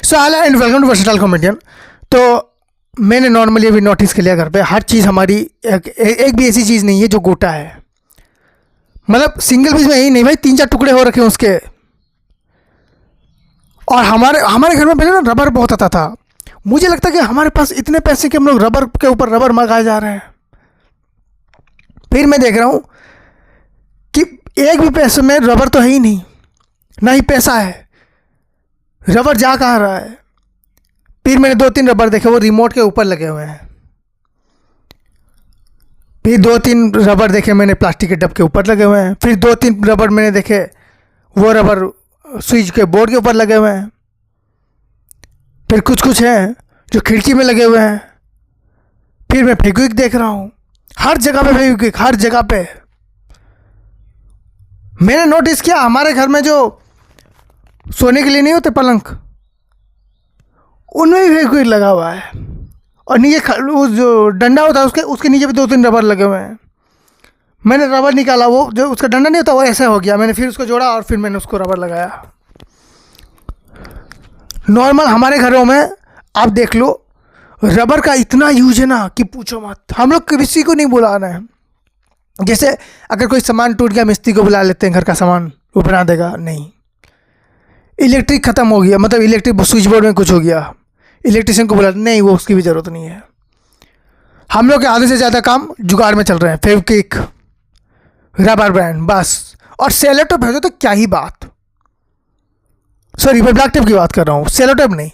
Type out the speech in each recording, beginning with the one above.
So hello and welcome to versatile comedian. तो मैंने normally अभी नोटिस कर लिया घर पे हर चीज़ हमारी एक भी ऐसी चीज़ नहीं है जो गोटा है। मतलब सिंगल पीस में यही नहीं भाई, 3-4 टुकड़े हो रखे हैं उसके। और हमारे घर में पहले ना रबर बहुत आता था। मुझे लगता है कि हमारे पास इतने पैसे कि हम लोग रबर के ऊपर रबर मंगाए जा रहे हैं। फिर मैं देख रहा हूँ कि एक भी पैसे में रबर तो है ही नहीं, ना ही पैसा है। रबर जा कहाँ रहा है। फिर मैंने 2-3 रबर देखे, वो रिमोट के ऊपर लगे हुए हैं। फिर 2-3 रबर देखे मैंने प्लास्टिक के डब के ऊपर लगे हुए हैं। फिर 2-3 रबर मैंने देखे वो रबर स्विच के बोर्ड के ऊपर लगे हुए हैं। फिर कुछ हैं जो खिड़की में लगे हुए हैं। फिर मैं फेविक्विक देख रहा हूँ, हर जगह पे फेविक्विक, हर जगह पे। मैंने नोटिस किया हमारे घर में जो सोने के लिए नहीं होते पलंग, उनमें भी फेविक्विक लगा हुआ है। और नीचे वो जो डंडा होता है उसके नीचे भी 2-3 रबर लगे हुए हैं। मैंने रबर निकाला, वो जो उसका डंडा नहीं होता वो ऐसा हो गया। मैंने फिर उसको जोड़ा और फिर मैंने उसको रबर लगाया। नॉर्मल हमारे घरों में आप देख लो, रबर का इतना यूज है ना कि पूछो मत। हम लोग किसी को नहीं बुला रहे हैं। जैसे अगर कोई सामान टूट गया, मिस्त्री को बुला लेते हैं, घर का सामान वो बना देगा। नहीं, इलेक्ट्रिक ख़त्म हो गया, मतलब इलेक्ट्रिक स्विच बोर्ड में कुछ हो गया, इलेक्ट्रिशियन को बुला, नहीं, वो उसकी भी ज़रूरत नहीं है। हम लोग के आधे से ज़्यादा काम जुगाड़ में चल रहे हैं। फेविक्विक, रबर बैंड, बस। और सेलो टेप है तो क्या ही बात। सॉरी, मैं ब्लैक टेप की बात कर रहा हूँ, सेलो टेप नहीं।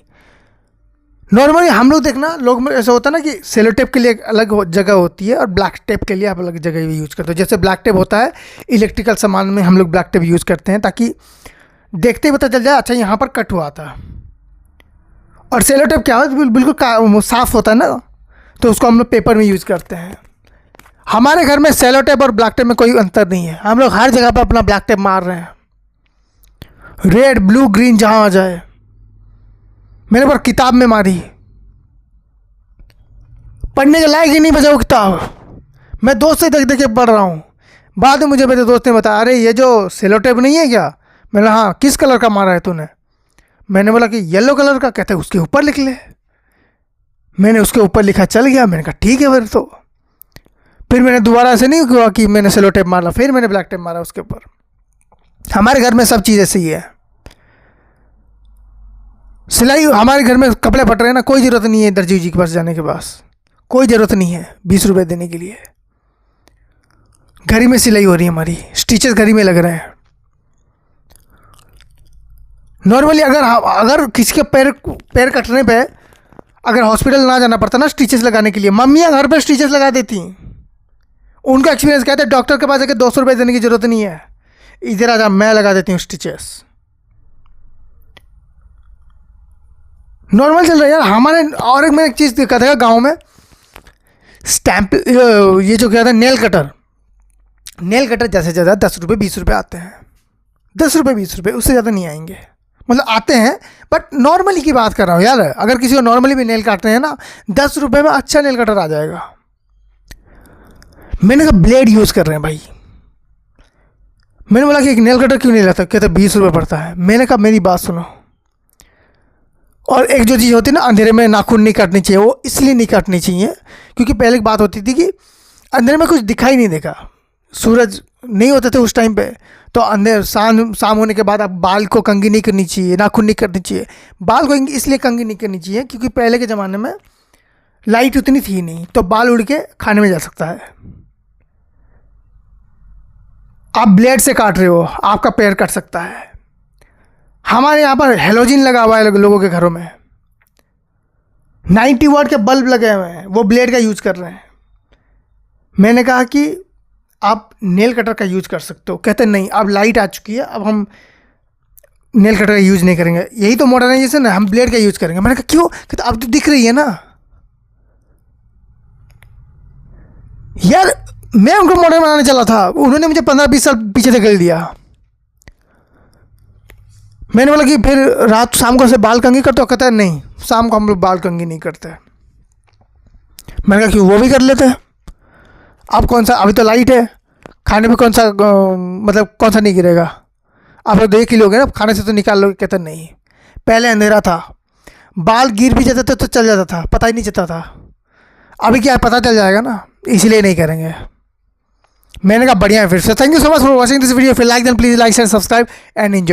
नॉर्मली हम लोग देखना, लोग में ऐसा होता है ना कि सेलो टेप के लिए एक अलग जगह होती है और ब्लैक टेप के लिए आप अलग जगह भी यूज़ करते हो। जैसे ब्लैक टेप होता है इलेक्ट्रिकल सामान में, हम लोग ब्लैक टेप यूज़ करते हैं ताकि देखते ही पता चल जाए अच्छा यहाँ पर कट हुआ था। और सेलो टेप क्या है, बिल्कुल साफ़ होता है ना, तो उसको हम लोग पेपर में यूज़ करते हैं। हमारे घर में सेलो टेप और ब्लैक टेप में कोई अंतर नहीं है। हम लोग हर जगह पर अपना ब्लैक टेप मार रहे हैं, रेड ब्लू ग्रीन जहाँ आ जाए। मैंने पर किताब में मारी, पढ़ने के लायक ही नहीं बचा वो किताब। मैं दोस्त से देख देख के पढ़ रहा हूँ। बाद में मुझे मेरे दोस्त ने बताया, अरे ये जो सेलो टेप नहीं है क्या? मैंने हाँ, किस कलर का मारा है तूने? मैंने बोला कि येलो कलर का। कहते उसके ऊपर लिख ले। मैंने उसके ऊपर लिखा, चल गया। मैंने कहा ठीक है फिर तो। फिर मैंने दोबारा ऐसे नहीं हुआ कि मैंने सेलो टेप मारा, फिर मैंने ब्लैक टेप मारा उसके ऊपर। हमारे घर में सब चीज़ ऐसे ही है। सिलाई, हमारे घर में कपड़े फट रहे हैं ना, कोई ज़रूरत नहीं है दर्जी जी के पास जाने के पास, कोई ज़रूरत नहीं है 20 रुपये देने के लिए। घर ही में सिलाई हो रही है हमारी, स्टिचेस घर ही में लग रहे हैं। नॉर्मली अगर किसी के पैर कटने पे अगर हॉस्पिटल ना जाना पड़ता ना स्टिचेस लगाने के लिए, मम्मियाँ घर पे स्टिचेस लगा देती। उनका एक्सपीरियंस कहते हैं डॉक्टर के पास जाकर 200 रुपये देने की ज़रूरत नहीं है, इधर आ जा, मैं लगा देती हूँ स्टिचेस। नॉर्मल चल रहा है यार हमारे। और मैंने एक चीज़ देखा था गाँव में, स्टैम्प, ये जो क्या था, नेल कटर ज़्यादा से ज़्यादा 10 रुपये 20 रुपये आते हैं। 10 रुपये 20 रुपये, उससे ज़्यादा नहीं आएंगे। मतलब आते हैं, बट नॉर्मली की बात कर रहा हूँ यार। अगर किसी को नॉर्मली भी नेल काटने हैं ना, 10 रुपये में अच्छा नेल कटर आ जाएगा। मैंने कहा ब्लेड यूज़ कर रहे हैं भाई। मैंने बोला कि एक नेल कटर क्यों नहीं लेता? कहते 20 रुपये पड़ता है। मैंने कहा मेरी बात सुनो। और एक जो चीज़ होती है ना, अंधेरे में नाखून नहीं काटनी चाहिए, वो इसलिए नहीं काटनी चाहिए क्योंकि पहले की बात होती थी कि अंधेरे में कुछ दिखाई नहीं देगा, सूरज नहीं होते थे उस टाइम पे। तो अंधेर शाम होने के बाद आप बाल को कंघी नहीं करनी चाहिए, नाखून नहीं करनी चाहिए। बाल को इसलिए कंघी नहीं करनी चाहिए क्योंकि पहले के ज़माने में लाइट उतनी थी नहीं, तो बाल उड़ के खाने में जा सकता है। आप ब्लेड से काट रहे हो, आपका पैर कट सकता है। हमारे यहाँ पर हेलोजिन लगा हुआ है लोगों के घरों में, 90 वाट के बल्ब लगे हुए हैं, वो ब्लेड का यूज़ कर रहे हैं। मैंने कहा कि आप नेल कटर का यूज़ कर सकते हो। कहते नहीं, अब लाइट आ चुकी है, अब हम नेल कटर का यूज़ नहीं करेंगे, यही तो मॉडर्नाइजेशन है, हम ब्लेड का यूज़ करेंगे। मैंने कहा क्यों? कहते अब तो दिख रही है ना यार। मैं उनको मॉडर्न बनाने चला था, उन्होंने मुझे 15-20 साल पीछे धकेल दिया। मैंने बोला कि फिर रात शाम को से बाल कंघी करते हो? कहता है नहीं, शाम को हम लोग बाल कंघी नहीं करते। मैंने कहा क्यों? वो भी कर लेते हैं। अब कौन सा, अभी तो लाइट है, खाने में कौन सा मतलब कौन सा नहीं गिरेगा? आप लोग देख ही लोगे ना, खाने से तो निकाल लोगे। कहते नहीं, पहले अंधेरा था, बाल गिर भी जाते थे तो चल जाता था, पता ही नहीं चलता था। अभी क्या है, पता चल जाएगा ना, इसलिए नहीं करेंगे। मैंने कहा बढ़िया है फिर से। Thank you so much for watching this video. फिर like then please like and subscribe and enjoy.